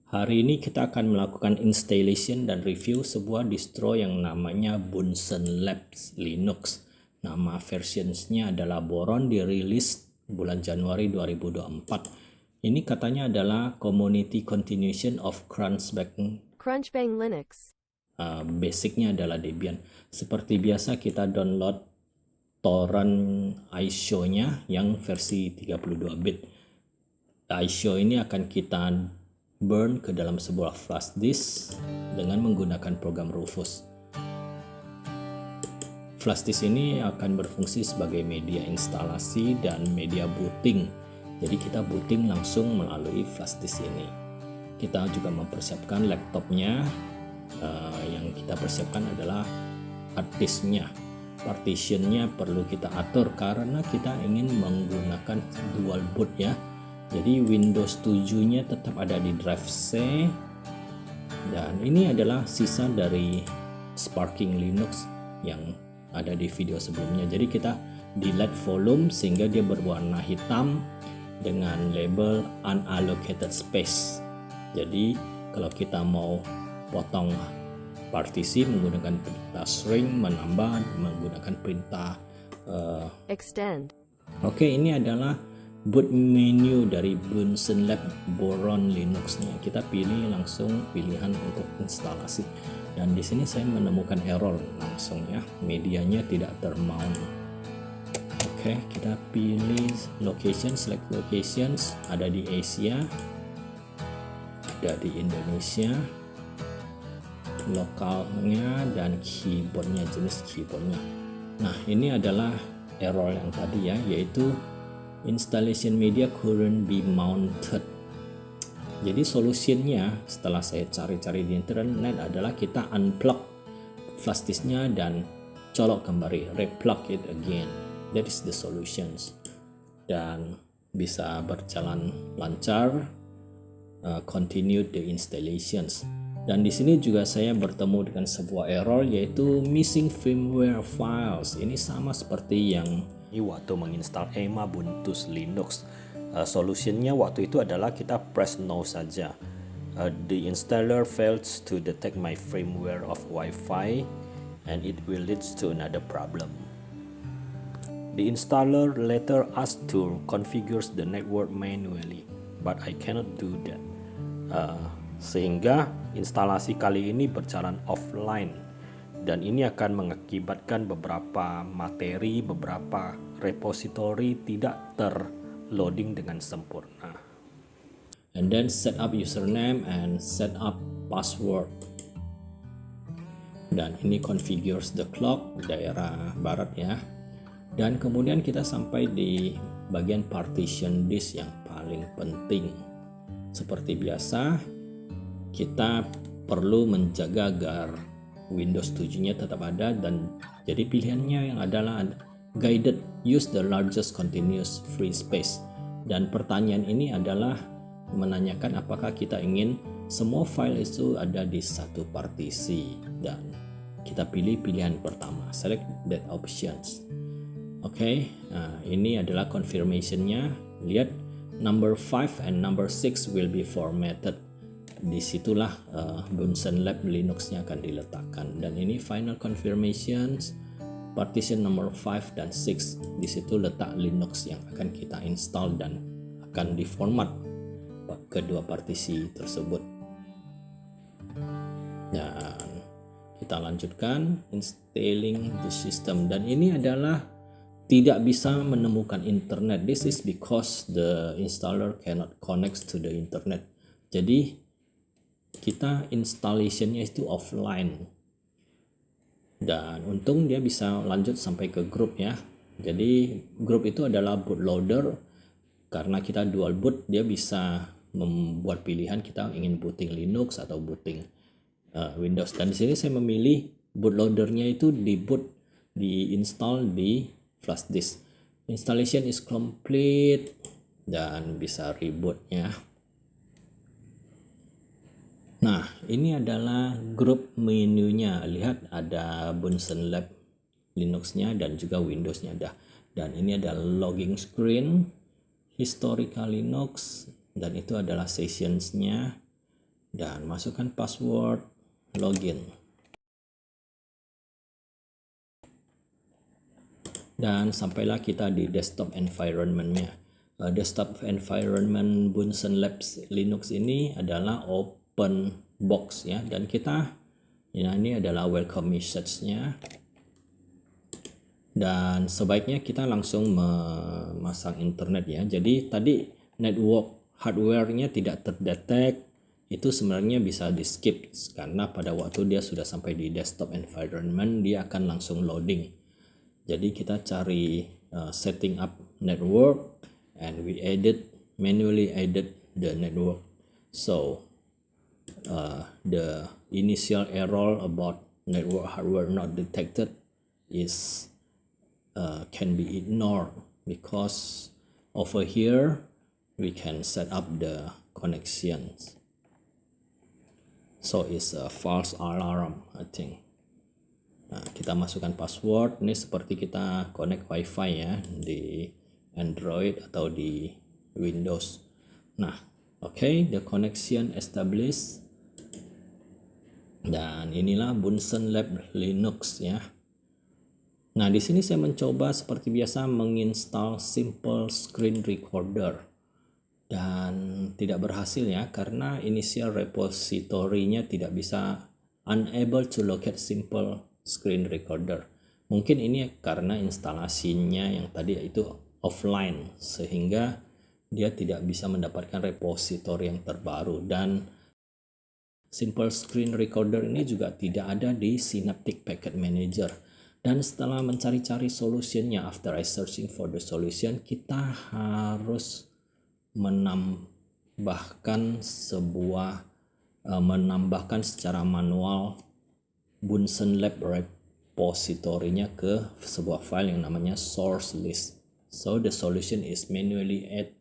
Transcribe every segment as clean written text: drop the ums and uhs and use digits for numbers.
Hari ini kita akan melakukan installation dan review sebuah distro yang namanya Bunsen Labs Linux. Nama versionsnya adalah Boron, dirilis bulan Januari 2024. Ini katanya adalah Community Continuation of Crunchbang Linux. Basicnya adalah Debian. Seperti biasa kita download torrent iShow-nya yang versi 32 bit. iShow ini akan kita burn ke dalam sebuah flash disk dengan menggunakan program Rufus. Flash disk ini akan berfungsi sebagai media instalasi dan media booting. Jadi kita booting langsung melalui flash disk ini. Kita juga mempersiapkan laptopnya. Yang kita persiapkan adalah hard disknya. Partitionnya perlu kita atur karena kita ingin menggunakan dual boot ya. Jadi Windows 7-nya tetap ada di drive C, dan ini adalah sisa dari Sparking Linux yang ada di video sebelumnya. Jadi kita delete volume sehingga dia berwarna hitam dengan label unallocated space. Jadi kalau kita mau potong partisi menggunakan perintah shrink, menambah menggunakan perintah Extend. Oke, ini adalah boot menu dari Bunsen Lab Boron Linux-nya. Kita pilih langsung pilihan untuk instalasi. Dan di sini saya menemukan error langsung ya. Medianya tidak termount. Oke, kita pilih location, select locations, ada di Asia, ada di Indonesia, lokalnya dan keyboardnya, jenis keyboardnya. Nah, ini adalah error yang tadi ya, yaitu installation media couldn't be mounted. Jadi solusinya setelah saya cari-cari di internet adalah kita unplug flash disknya dan colok kembali, replug it again. That is the solutions. Dan bisa berjalan lancar, continue the installations. Dan di sini juga saya bertemu dengan sebuah error yaitu missing firmware files. Ini sama seperti yang waktu menginstal EMA Ubuntu Linux. Solusinya waktu itu adalah kita press no saja. The installer fails to detect my firmware of Wi-Fi and it will lead to another problem. The installer later asked to configure the network manually, but I cannot do that. Sehingga instalasi kali ini berjalan offline, dan ini akan mengakibatkan beberapa materi, beberapa repository tidak terloading dengan sempurna. And then set up username and set up password. Dan ini configures the clock daerah barat ya. Dan kemudian kita sampai di bagian partition disk yang paling penting. Seperti biasa, kita perlu menjaga agar Windows 7-nya tetap ada, dan jadi pilihannya yang adalah guided use the largest continuous free space. Dan pertanyaan ini adalah menanyakan apakah kita ingin semua file itu ada di satu partisi, dan kita pilih pilihan pertama, select that options. Oke, nah ini adalah confirmation-nya. Lihat, number 5 and number 6 will be formatted. Disitulah Bunsen Lab Linux-nya akan diletakkan. Dan ini final confirmations, partition number 5 dan 6. Disitu letak Linux yang akan kita install dan akan diformat kedua partisi tersebut. Dan kita lanjutkan installing the system. Dan ini adalah tidak bisa menemukan internet. This is because the installer cannot connect to the internet. Jadi kita installationnya itu offline, dan untung dia bisa lanjut sampai ke grup ya. Jadi grup itu adalah bootloader. Karena kita dual boot, dia bisa membuat pilihan kita ingin booting Linux atau booting Windows. Dan di sini saya memilih bootloadernya itu diinstall di flash disk. Installation is complete dan bisa reboot ya. Nah, ini adalah grup menunya. Lihat, ada Bunsen Lab Linux-nya dan juga Windows-nya ada. Dan ini ada logging screen, historical Linux, dan itu adalah sessions-nya. dan masukkan password, login. Dan sampailah kita di desktop environment-nya. Desktop environment Bunsen Labs Linux ini adalah open box ya, dan kita ini adalah welcome message-nya. Dan sebaiknya kita langsung memasang internet ya. Jadi tadi network hardware-nya tidak terdetek, itu sebenarnya bisa di skip karena pada waktu dia sudah sampai di desktop environment dia akan langsung loading. Jadi kita cari setting up network, and we manually added the network. So the initial error about network hardware not detected is can be ignored because over here we can set up the connections. So it's a false alarm, I think. Nah, kita masukkan password. Ini seperti kita connect wifi ya di Android atau di Windows. Nah, okay, the connection established. Dan inilah Bunsen Lab Linux ya. Nah, di sini saya mencoba seperti biasa menginstal simple screen recorder. Dan tidak berhasil ya, karena initial repository-nya tidak bisa, unable to locate simple screen recorder. Mungkin ini karena instalasinya yang tadi itu offline, sehingga dia tidak bisa mendapatkan repositori yang terbaru. Dan simple screen recorder ini juga tidak ada di Synaptic Package Manager. Dan setelah mencari-cari solutionnya, after I searching for the solution, kita harus menambahkan secara manual Bunsen Lab repository-nya ke sebuah file yang namanya source list. So the solution is manually add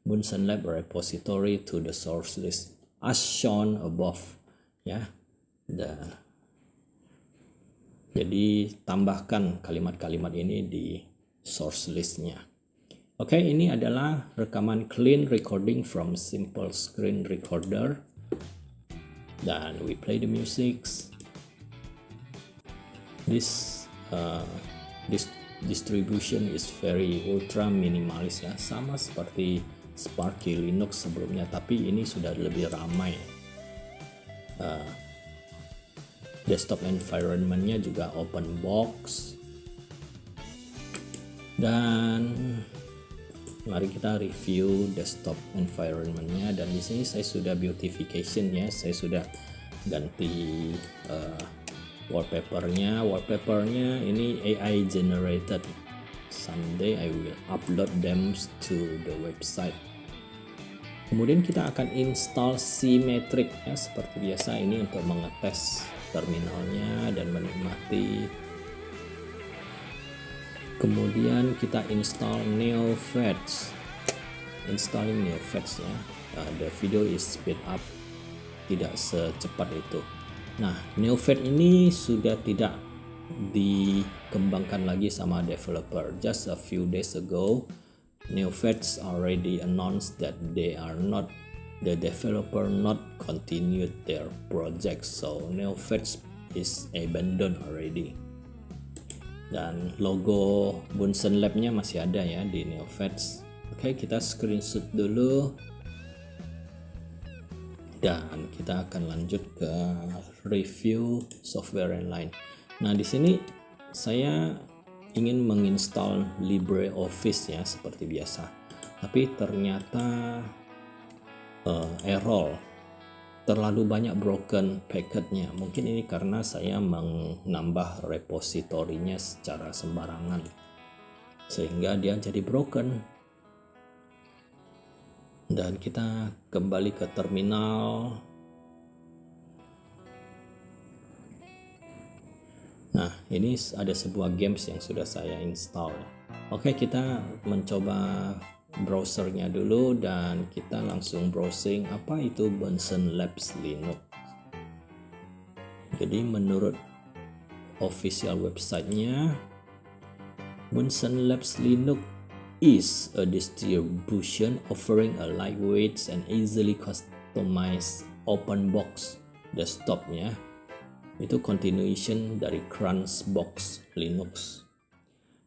Bunsen Lab repository to the source list as shown above ya. Jadi tambahkan kalimat-kalimat ini di source list-nya. Oke, ini adalah rekaman clean recording from simple screen recorder. Dan we play the music. This distribution is very ultra minimalis ya, sama seperti Sparky Linux sebelumnya, tapi ini sudah lebih ramai. Desktop environment-nya juga open box. Dan mari kita review desktop environment-nya, dan di sini saya sudah beautification ya, saya sudah ganti wallpaper-nya ini AI generated. Someday I will upload them to the website. Kemudian kita akan install Symmetric ya, seperti biasa ini untuk mengetes terminalnya dan menikmati. Kemudian kita install NeoFetch. Installing NeoFetch ya. The video is speed up, tidak secepat itu. Nah, NeoFetch ini sudah tidak dikembangkan lagi sama developer. Just a few days ago, NeoFetch already announced that the developer not continued their project, so NeoFetch is abandoned already. Dan logo Bunsen Lab-nya masih ada ya di NeoFetch. Oke, kita screenshot dulu. Dan kita akan lanjut ke review software yang lain. Nah, di sini saya ingin menginstal LibreOffice ya seperti biasa. Tapi ternyata error. Terlalu banyak broken package-nya. Mungkin ini karena saya menambah repositorinya secara sembarangan, sehingga dia jadi broken. Dan kita kembali ke terminal. Nah, ini ada sebuah games yang sudah saya install. Oke, kita mencoba browsernya dulu, dan kita langsung browsing apa itu Bunsen Labs Linux. Jadi menurut official website-nya, Bunsen Labs Linux is a distribution offering a lightweight and easily customized OpenBox desktopnya itu continuation dari Crunchbox Linux.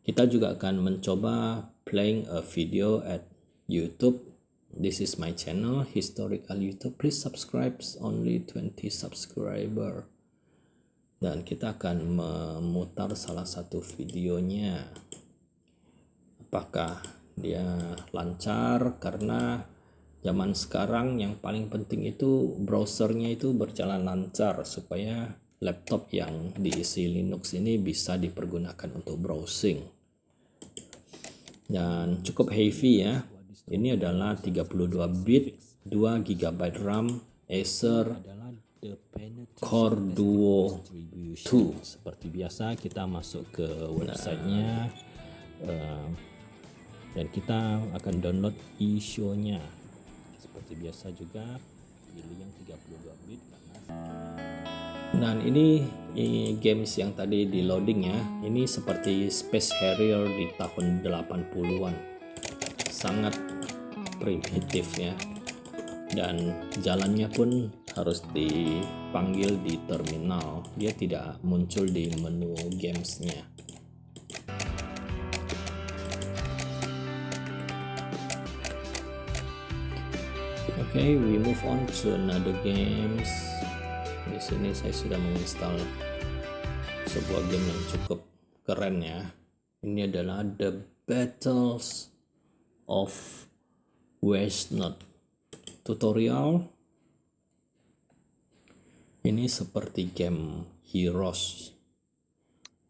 Kita juga akan mencoba playing a video at YouTube. This is my channel, Historical YouTube. Please subscribe, only 20 subscriber. Dan kita akan memutar salah satu videonya. Apakah dia lancar? Karena zaman sekarang yang paling penting itu browsernya itu berjalan lancar supaya laptop yang diisi Linux ini bisa dipergunakan untuk browsing. Dan cukup heavy ya. Ini adalah 32 bit, 2 GB RAM, Acer Core Duo 2. Seperti biasa kita masuk ke websitenya dan kita akan download eShow-nya. Seperti biasa juga pilih yang 32 bit karena dan ini games yang tadi di loading ya. Ini seperti Space Harrier di tahun 80-an. Sangat primitif ya. Dan jalannya pun harus dipanggil di terminal. Dia tidak muncul di menu gamesnya. Okay, we move on to another games. Di sini saya sudah menginstal sebuah game yang cukup keren ya. Ini adalah The Battles of Westnot tutorial. Ini seperti game Heroes.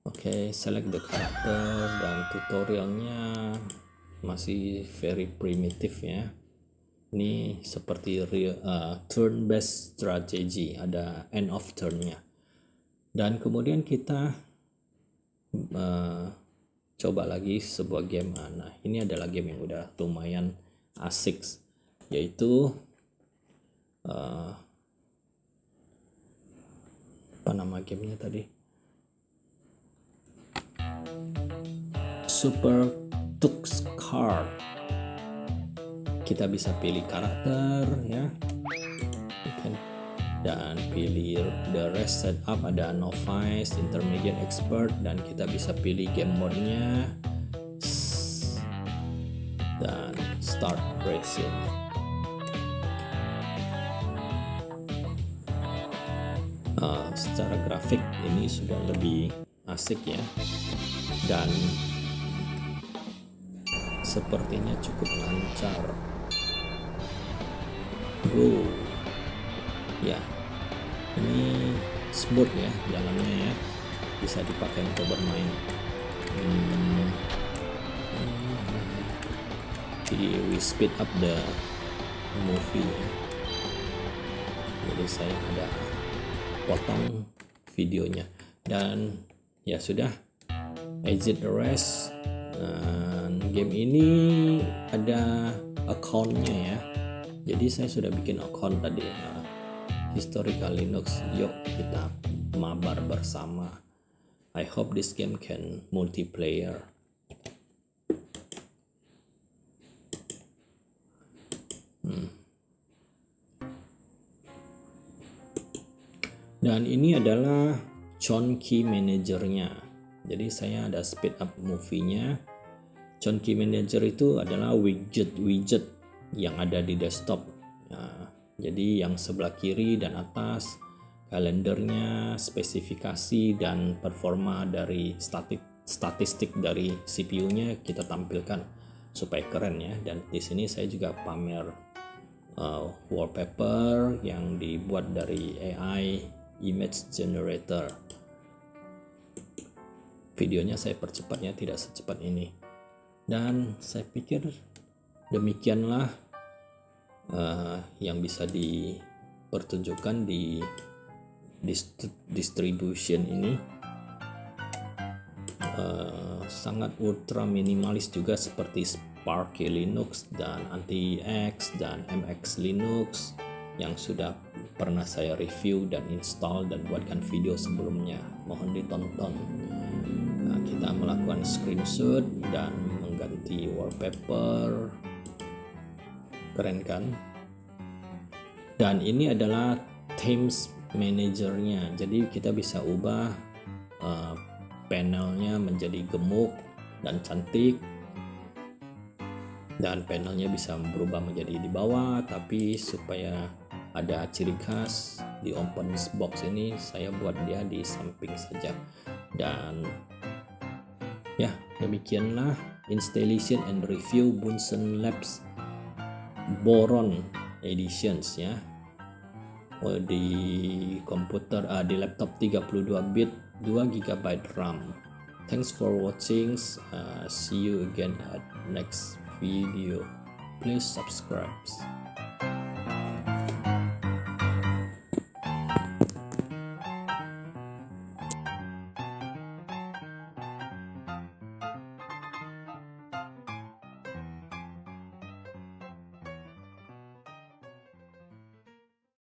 Oke, select the character dan tutorialnya masih very primitive ya. Ini seperti turn-based strategy, ada end of turn-nya. Dan kemudian kita coba lagi sebuah game. Nah, ini adalah game yang udah lumayan asik, yaitu apa nama gamenya tadi? Super Tux Card. Kita bisa pilih karakter ya, dan pilih the rest setup, ada novice, intermediate, expert, dan kita bisa pilih game mode-nya dan start racing. Secara grafik ini sudah lebih asik ya, dan sepertinya cukup lancar. Go ya, ini smooth ya jalannya ya, bisa dipakai untuk bermain. Jadi we speed up the movie ya. Jadi saya ada potong videonya dan ya sudah, exit the rest. Dan game ini ada account-nya ya. Jadi saya sudah bikin account tadi ya. Historical Linux, yuk kita mabar bersama. I hope this game can multiplayer. Dan ini adalah Chunky Manager-nya. Jadi saya ada speed up movie-nya. Chunky Manager itu adalah widget yang ada di desktop. Nah, jadi yang sebelah kiri dan atas kalendernya, spesifikasi dan performa dari statistik dari CPU-nya kita tampilkan supaya keren ya. Dan di sini saya juga pamer wallpaper yang dibuat dari AI image generator. Videonya saya percepatnya tidak secepat ini. Dan saya pikir demikianlah yang bisa dipertunjukkan di distribution ini. Sangat ultra minimalis juga seperti Sparky Linux dan Anti-X dan MX Linux yang sudah pernah saya review dan install dan buatkan video sebelumnya. Mohon ditonton. Nah, kita melakukan screenshot dan mengganti wallpaper. Keren kan? Dan ini adalah Themes Manager-nya, jadi kita bisa ubah panelnya menjadi gemuk dan cantik, dan panelnya bisa berubah menjadi di bawah, tapi supaya ada ciri khas di open box ini saya buat dia di samping saja. Dan ya, demikianlah installation and review Bunsen Labs Boron Editions ya, di komputer di laptop 32 bit 2 GB RAM. Thanks for watching. See you again at next video. Please subscribe.